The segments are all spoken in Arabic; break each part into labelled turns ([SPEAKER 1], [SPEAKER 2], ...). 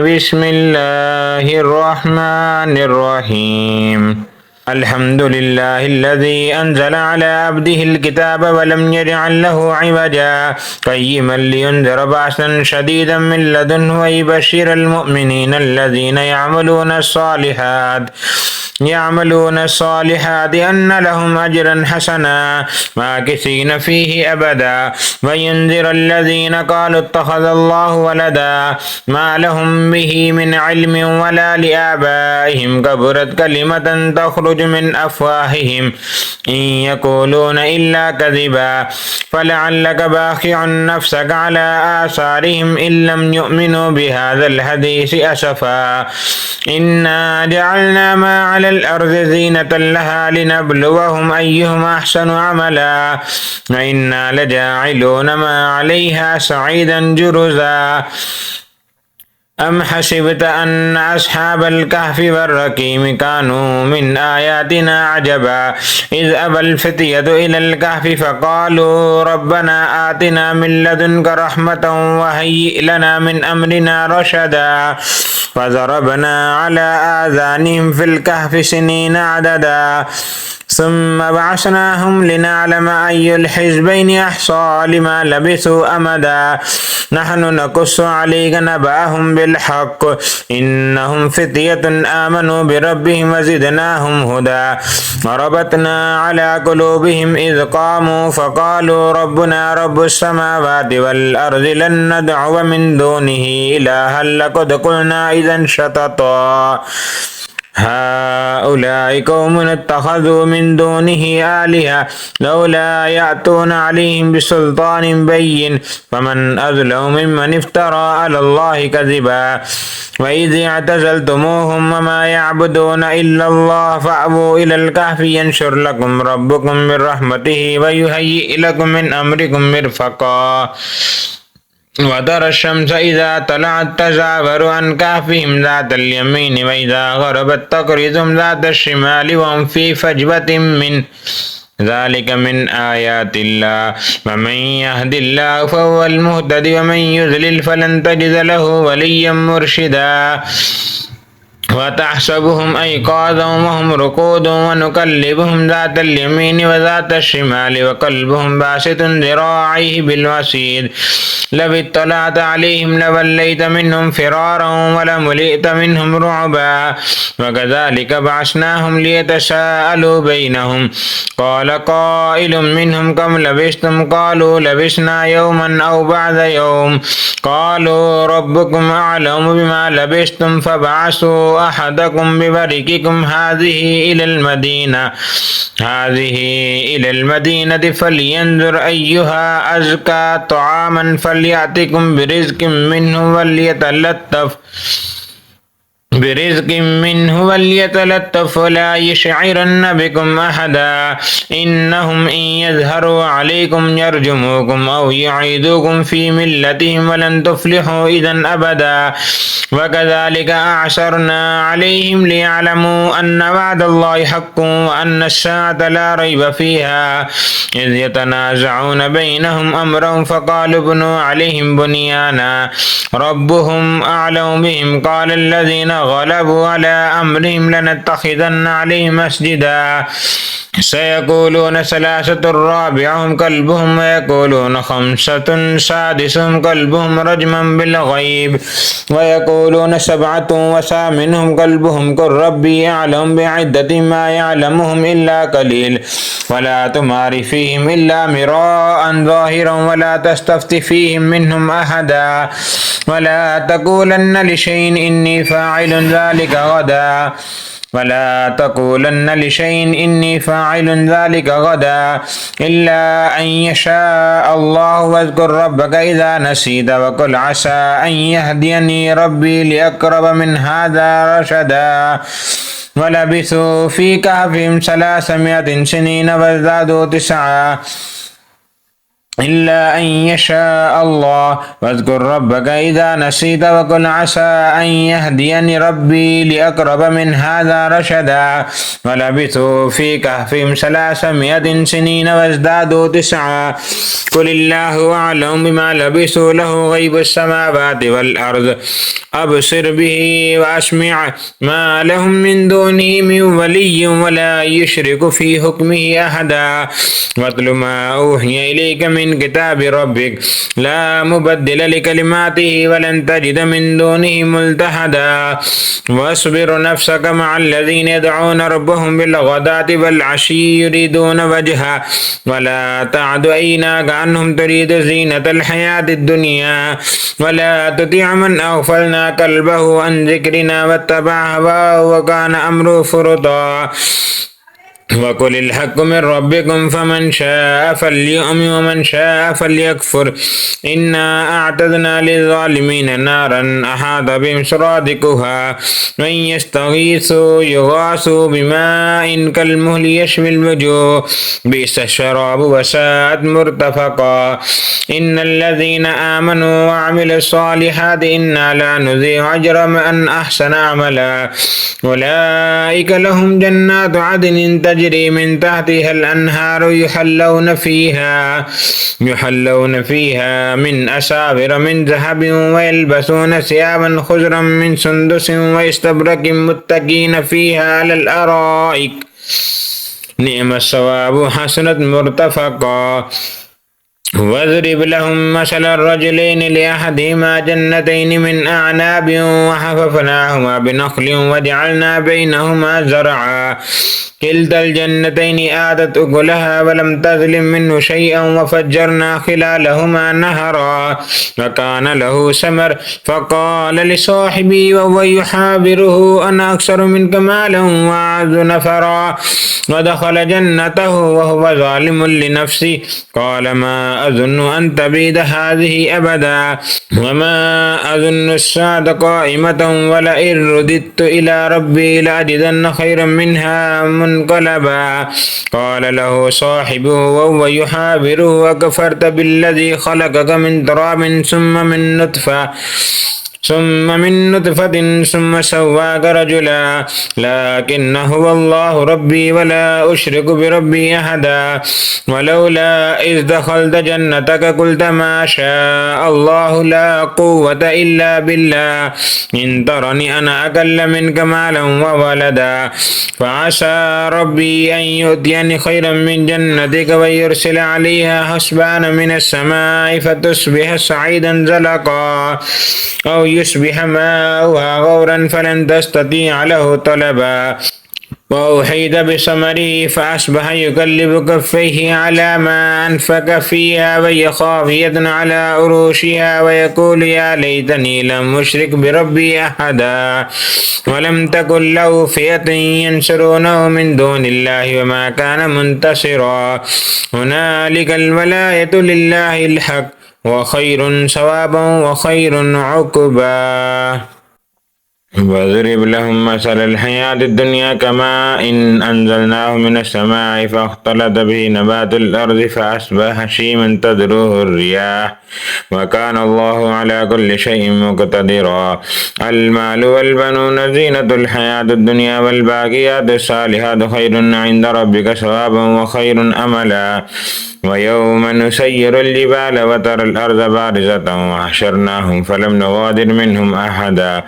[SPEAKER 1] بسم الله الرحمن الرحيم. الحمد لله الذي أنزل على عبده الكتاب ولم يجعل له عوجا قيما لينذر بأسا شديدا من لدنه ويبشر المؤمنين الذين يعملون الصالحات أن لهم أجرا حسنا ماكثين فيه أبدا وينذر الذين قالوا اتخذ الله ولدا ما لهم به من علم ولا لآبائهم كبرت كلمة تخرج من أفواههم إن يقولون إلا كذبا فلعلك باخع نفسك على آثارهم إن لم يؤمنوا بهذا الحديث أسفا إنا جعلنا ما على الأرض زينة لها لنبلوهم أيهم أحسن عملا وإنا لجاعلون ما عليها صعيدا جرزا أم حسبت أن أصحاب الكهف والرقيم كانوا من آياتنا عجبا إذ أبى الفتية إلى الكهف فقالوا ربنا آتنا من لدنك رحمة وهيئ لنا من أمرنا رشدا فضربنا على آذانهم في الكهف سنين عددا ثم بعثناهم لنعلم أي الحزبين أحصى لما لبثوا أمدا نحن نقص عليك نبأهم بالحق إنهم فتية آمنوا بربهم وزدناهم هدى وربطنا على قلوبهم إذ قاموا فقالوا ربنا رب السماوات والأرض لن ندعو من دونه إلها لقد قلنا إذا شططا هؤلاء قوم اتخذوا من دونه آلهة لولا يأتون عليهم بسلطان بين فمن أظلم ممن افترى على الله كذبا وإذ اعتزلتموهم وما يعبدون إلا الله فأووا إلى الكهف ينشر لكم ربكم من رحمته ويهيئ لكم من أمركم مرفقا وترى الشمس إذا طلعت تزاور عن كهفهم ذات اليمين وإذا غربت تقرضهم ذات الشمال وهم في فجوة من ذلك من آيات الله ومن يهد الله فهو المهتد ومن يضلل فلن تجد له وليا مرشدا وتحسبهم أيقاظا وهم رقود ونقلبهم ذات اليمين وذات الشمال وقلبهم باسط ذراعيه بالوسيد لو اطلعت عليهم لوليت منهم فرارا ولملئت منهم رعبا وكذلك بعثناهم ليتساءلوا بينهم قال قائل منهم كم لبثتم قالوا لبثنا يوما أو بعض يوم قالوا ربكم أعلم بما لبثتم فابعثوا أحدكم بورقكم هذه إلى المدينة فلينظر أيها أزكى طعاما فليأتكم برزق منه وليتلطف ولا يشعرن بكم أحدا إنهم إن يظهروا عليكم يرجموكم أو يعيدوكم في ملتهم ولن تفلحوا إذا أبدا وكذلك أعثرنا عليهم ليعلموا أن وعد الله حق وأن الساعة لا ريب فيها إذ يتنازعون بينهم أمرهم فقالوا ابنوا عليهم بنيانا ربهم أعلم بهم قال الذين غلبوا على أمرهم لنتخذن عليهم مسجدا سيقولون ثلاثة رابعهم كلبهم ويقولون خمسة سادسهم كلبهم رجما بالغيب ويقولون سبعة وثامنهم كلبهم قل ربي أعلم بعدة ما يعلمهم إلا قليل ولا تمار فيهم إلا مراء ظاهرا ولا تستفت فيهم منهم أحدا ولا تقولن لشيء إني فاعل ذلك غدا إلا أن يشاء الله واذكر ربك إذا نسيت وقل عسى أن يهديني ربي لأقرب من هذا رشدا ولبثوا في كهفهم 300 سنين وازدادوا 9 إلا أن يشاء الله واذكر ربك إذا نسيت وقل عسى أن يهديني ربي لأقرب من هذا رشدا ولبثوا في كهفهم 300 سنين وازدادوا 9 قل الله أعلم بما لبثوا له غيب السماوات والأرض أبصر به وأسمع ما لهم من دونه من ولي ولا يشرك في حكمه أحدا واتل ما أوحي إليك من كتاب ربك لا مبدل لكلماته ولن تجد من دونه ملتحدا واصبر نفسك مع الذين يدعون ربهم بالغداة والعشي يريدون وجهه ولا تعد عيناك عنهم تريد زينة الحياة الدنيا ولا تطع من أغفلنا قلبه عن ذكرنا واتبع هواه وكان أمره فرطا وقل الحق من ربكم فمن شاء فليؤمن ومن شاء فليكفر إنا أعتدنا للظالمين نارا أحاط بهم سرادقها وإن يستغيثوا يغاثوا بماء كالمهل يشوي الوجوه بئس الشراب وساءت مرتفقا إن الذين آمنوا وعملوا الصالحات إنا لا نضيع أجر من أحسن عملا أولئك لهم جنات عدن تجري من تحتها الأنهار يحلون فيها من أساور من ذهب ويلبسون ثيابا خضرا من سندس واستبرق متكئين فيها على الأرائك نعم الثواب حسنت مرتفقا واضرب لهم مثل الرجلين لأحدهما جنتين من أعناب وحففناهما بنخل وجعلنا بينهما زرعا كلتا الجنتين آتت أكلها ولم تظلم منه شيئا وفجرنا خلالهما نهرا وكان له ثمر فقال لصاحبه وهو يحاوره أنا أكثر منك مالا وأعز نفرا ودخل جنته وهو ظالم لنفسه قال ما أظن أن تبيد هذه أبدا وما أظن الساعة قائمة ولئن رددت إلى ربي لأجدن خيرا منها منقلبا قال له صاحبه وهو يحاوره أكفرت بالذي خلقك من تراب ثم من نطفة ثم سواك رجلا لكن هو الله ربي ولا أشرك بربي أحدا ولولا إذ دخلت جنتك قلت ما شاء الله لا قوة إلا بالله إن ترني أنا أقل منك مالا وولدا فعسى ربي أن يؤتيني خيرا من جنتك ويرسل عليها حسبانا من السماء فتصبح صعيدا زلقا أو يصبح ماؤها غورا فلن تستطيع له طلبا وأحيط بثمره فأصبح يقلب كفيه على ما أنفق فيها وهي خاوية على عروشها ويقول يا ليتني لم أشرك بربي أحدا ولم تكن له فئة ينصرونه من دون الله وما كان منتصرا هنالك الولاية لله الحق وخير ثوابا وخير عقبا واضرب لهم مثل الحياة الدنيا كماء إن أنزلناه من السماء فاختلط به نبات الأرض فأصبح هشيما تذروه الرياح وكان الله على كل شيء مقتدرا المال والبنون زينة الحياة الدنيا والباقيات الصالحات خير عند ربك ثوابا وخير أملا ويوم نسير الجبال وترى الأرض بارزة وحشرناهم فلم نغادر منهم أحدا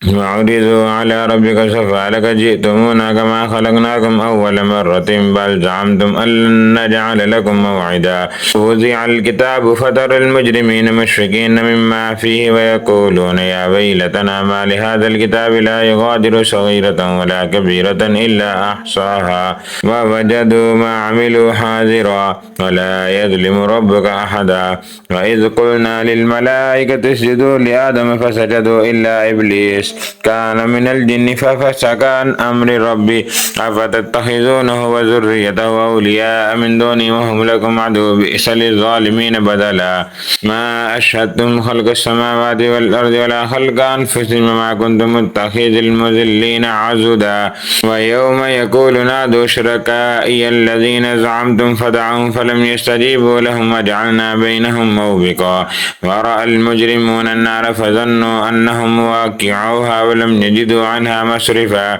[SPEAKER 1] وعرضوا على ربك صفا لك جئتمونا كما خلقناكم أول مرة بل زعمتم أن لن نجعل لكم موعدا ووزع الكتاب فترى المجرمين مشفقين مما فيه ويقولون يا ويلتنا ما لهذا الكتاب لا يغادر صغيرة ولا كبيرة إلا أحصاها ووجدوا ما عملوا حاضرا ولا يظلم ربك أحدا وإذ قلنا للملائكة اسجدوا لآدم فسجدوا إلا إبليس كان من الجن ففسق عن أمر ربي أفتتخذونه وذريته أولياء من دوني وهم لكم عدو بئس للظالمين بدلا ما أشهدتم خلق السماوات والأرض ولا خلق أنفسهم وما كنتم متخذ المذلين عزدا ويوم يقول نادوا شركائي الذين زعمتم فدعوهم فلم يستجيبوا لهم وجعلنا بينهم موبقا ورأى المجرمون النار فظنوا أنهم واقعوها ولم يجدوا عنها مصرفا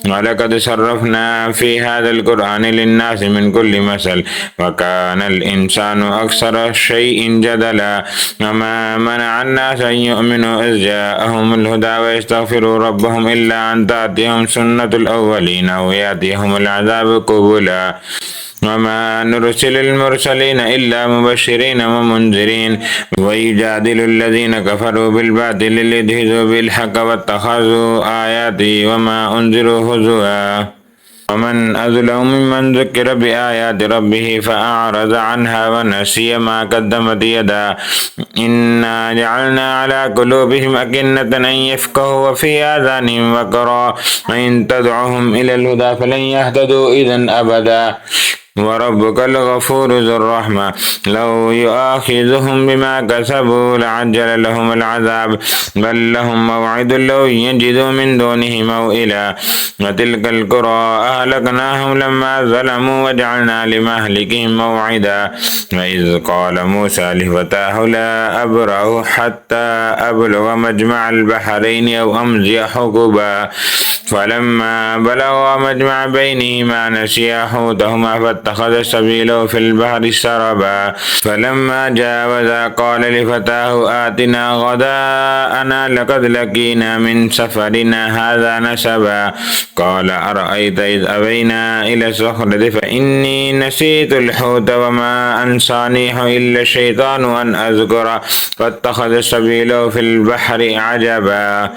[SPEAKER 1] ولقد صرفنا في هذا القرآن للناس من كل مثل وكان الإنسان أكثر شيء جدلا وما منع الناس أن يؤمنوا إذ جاءهم الهدى ويستغفروا ربهم إلا أن تأتيهم سنة الأولين أو يأتيهم العذاب قبلا وما نرسل المرسلين إلا مبشرين ومنذرين ويجادل الذين كفروا بالباطل ليدحضوا بالحق واتخذوا آياتي وما أنذروا هزوا ومن أظلم ممن ذكر بآيات ربه فأعرض عنها ونسي ما قدمت يداه إنا جعلنا على قلوبهم أكنة أن يفقهوا وفي آذانهم وقرا وإن تدعهم إلى الهدى فلن يهتدوا إذا أبدا وربك الغفور ذو الرحمة لو يؤاخذهم بما كسبوا لعجل لهم العذاب بل لهم موعد لو يجدوا من دونه موئلا وتلك القرى أهلكناهم لما ظلموا وجعلنا لمهلكهم موعدا وإذ قال موسى لفتاه لا أبرح حتى أبلغ مجمع البحرين أو أمضي حقبا فلما بلغا مجمع بينهما نسيا حوتهما فاتخذ سبيله في البحر سربا فلما جاوزا قال لفتاه آتنا غداءنا لقد لقينا من سفرنا هذا نسبا قال أرأيت إذ أبينا إلى الصخرة فإني نسيت الحوت وما أنسانيه إلا الشيطان أن أذكره فاتخذ سبيله في البحر عجبا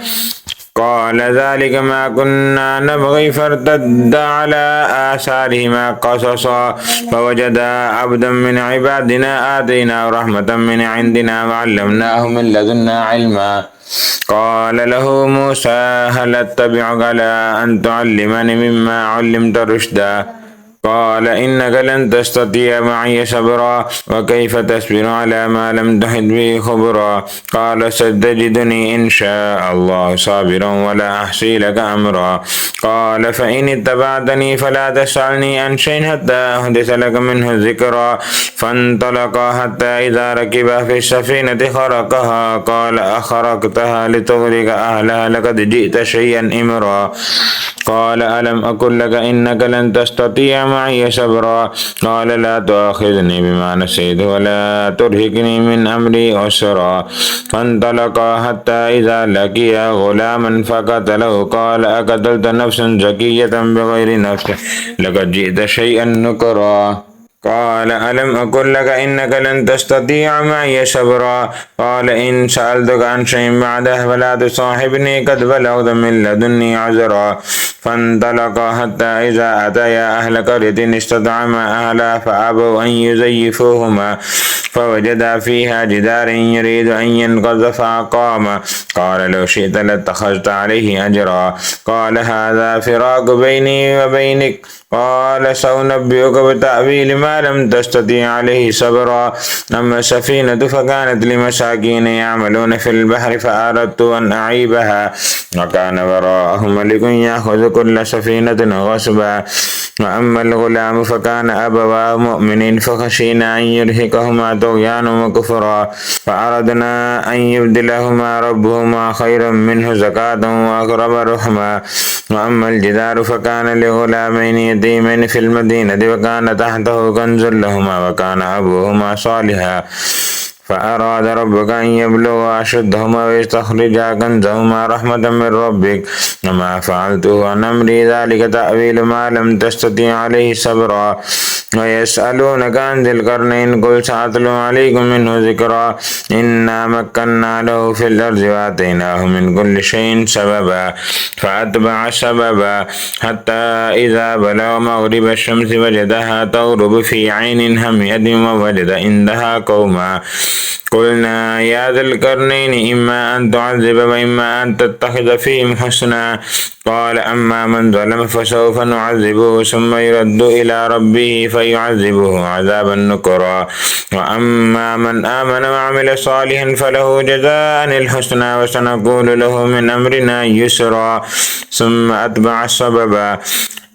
[SPEAKER 1] قال ذلك ما كنا نبغي فارتد على آثارهما قصصا فوجدا عبدا من عبادنا آتيناه رحمة من عندنا وعلمناه من لدنا علما قال له موسى هل أتبعك على أن تعلمني مما علمت رشدا قال إنك لن تستطيع معي صبرا وكيف تصبر على ما لم تحط به خبرا قال ستجدني إن شاء الله صابرا ولا أحصي لك أمرا قال فإن اتبعتني فلا تسألني عن شيء حتى أحدث لك منه ذكرا فانطلقا حتى إذا ركبا في السفينة خرقها قال أخرقتها لتغرق أهلها لقد جئت شيئا إمرا قال ألم أقل لك إنك لن تستطيع معي صبرا قال لا تؤاخذني بما نسيت ولا ترهقني من أمري عسرا فانطلقا حتى إذا لقيا غلاما فقتله قال أقتلت نفسا زكية بغير نفس لقد جئت شيئا نكرا قال ألم أقل لك إنك لن تستطيع معي صبرا قال إن سألتك عن شيء بعده فلا تصاحبني قد بلغت من لدني عذرا فانطلقا حتى إذا أتيا أهل قرية استطعما أهلها فأبوا أن يزيفوهما فوجدا فيها جدارا يريد أن ينقض فأقام قال لو شئت لاتخذت عليه أجرا قال هذا فراق بيني وبينك قال سأنبئك بتأويل ما لم تستطيع عليه صبرا أما السفينة فكانت لمساكين يعملون في البحر فأردت أن أعيبها وكان وراءهم ملك يأخذ كل سفينة غصبا وأما الغلام فكان أبواه مؤمنين فخشينا أن يرهقهما طغيانا وكفرا فأردنا أن يبدلهما ربهما خيرا منه زكاة وأقرب رحما وأما الجدار فكان لغلامين يتيمين في المدينة وكان تحته كنز لهما وكان أبوهما صالحا فأراد ربك أن يبلغا أشدهما ويستخرجا كنزهما رحمة من ربك وما فعلته عن أمري ذلك تأويل ما لم تستطيع عليه صبرا ويسألونك عن ذي القرنين قل سأتلو عليكم منه ذكرا إنا مكنا له في الأرض وآتيناه من كل شيء سببا فأتبع سببا حتى إذا بلغ مغرب الشمس وجدها تغرب في عين همية ووجد عندها قوما قلنا يا ذا القرنين إما أن تعذب وإما أن تتخذ فيهم حسنا قال أما من ظلم فسوف نعذبه ثم يرد إلى ربه فيعذبه عذابا نكرا وأما من آمن وعمل صالحا فله جزاء الحسنى وسنقول له من أمرنا يسرا ثم أتبع سببا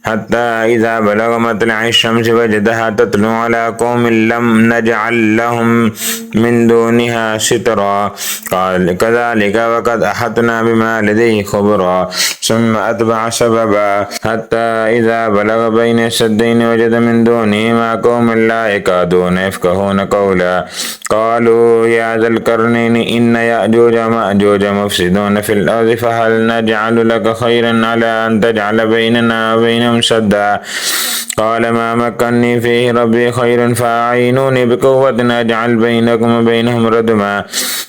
[SPEAKER 1] حتى إذا بلغ مطلع الشمس وجدها تطلع على قوم لم نجعل لهم من دونها سترا قال كذلك وقد أحطنا بما لديه خبرا ثم أتبع سببا حتى إذا بلغ بين السدين وجد من دونهما قوم لا يكادون يفقهون قولا قالوا يا ذا القرنين إن يأجوج ومأجوج مفسدون في الأرض فهل نجعل لك خيرا على أن تجعل بيننا وبينهم سدا قال ما مكني فيه ربي خير فأعينوني بقوة أجعل بينكم وبينهم ردما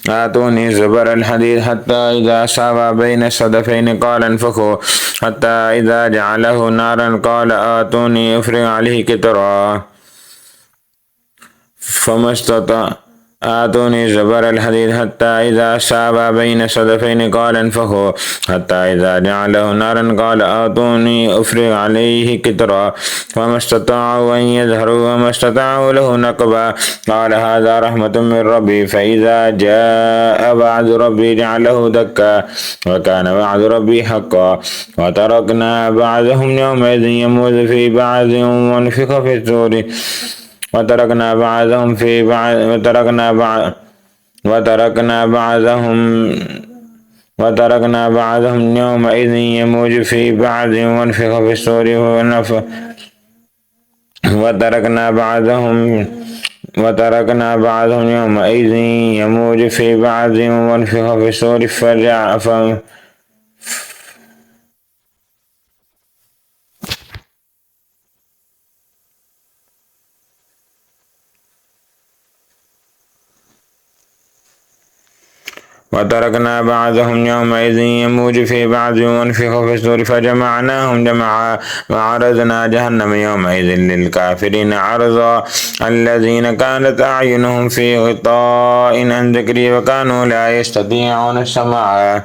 [SPEAKER 1] آتوني زبر الحديد حتى إذا ساوى بين الصدفين قال انفخوا حتى إذا جعله نارا قال آتوني أفرغ عليه قطرا فما استطاع آتوني زبر الحديد حتى إذا ساوى بين الصدفين قال انفخوا حتى إذا جعله نارا قال آتوني أفرغ عليه قطرا فما استطاعوا أن يظهروا وما استطاعوا له نقبا قال هذا رحمة من ربي فإذا جاء وعد ربي جعله دكا وكان وعد ربي حقا وتركنا بعضهم يومئذ يموت في بعض ونفخ في الصور وتركنا بعضهم في بعض وتركنا بعضهم يومئذ يموج في بعض ونفخ في الصور وتركنا بعضهم يومئذ يموج في بعض ونفخ في الصور وتركنا بعضهم يومئذ يموج في بعض ونفخ في الصور فجمعناهم جمعا وعرضنا جهنم يومئذ للكافرين عرضا الذين كانت أعينهم في غطاء عن ذكري وكانوا لا يستطيعون السماع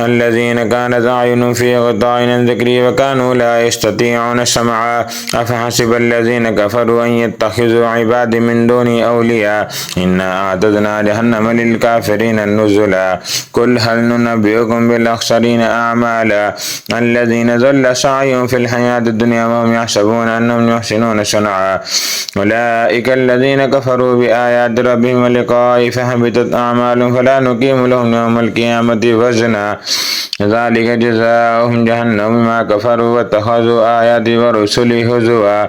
[SPEAKER 1] الذين كانت أعينهم في غطاء عن ذكري وكانوا لا يستطيعون السمع أفحسب الذين كفروا أن يتخذوا عبادي من دوني أولياء إنا أعتدنا جهنم للكافرين نزلا قل هل ننبئكم بالأخسرين أعمالا الذين ضل سعيهم في الحياة الدنيا وهم يحسبون أنهم يحسنون صنعا أولئك الذين كفروا بآيات ربهم ولقائه فحبطت أعمالهم فلا نقيم لهم يوم القيامة وزنا ذلك جزاؤهم جهنم بما كفروا واتخذوا آياتي ورسلي هزوا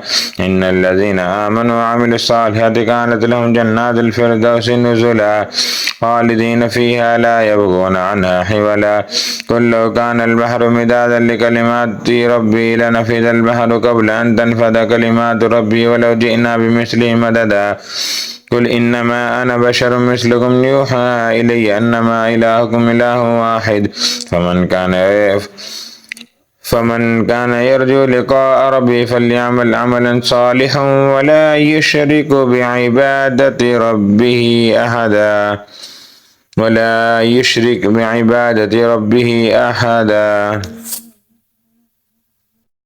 [SPEAKER 1] إن الذين آمنوا وعملوا الصالحات كانت لهم جنات الفردوس نزلا خالدين فيها لا يبغون عنها حولا قل لو كان البحر مدادا لكلمات ربي لنفذ البحر قبل أن تنفذ كلمات ربي ولو جئنا بمثله مددا قل إنما أنا بشر مثلكم يوحى إلي أنما إلهكم إله واحد فمن كان يرجو لقاء ربي فليعمل عملا صالحا ولا يشرك بعبادة ربه أحدا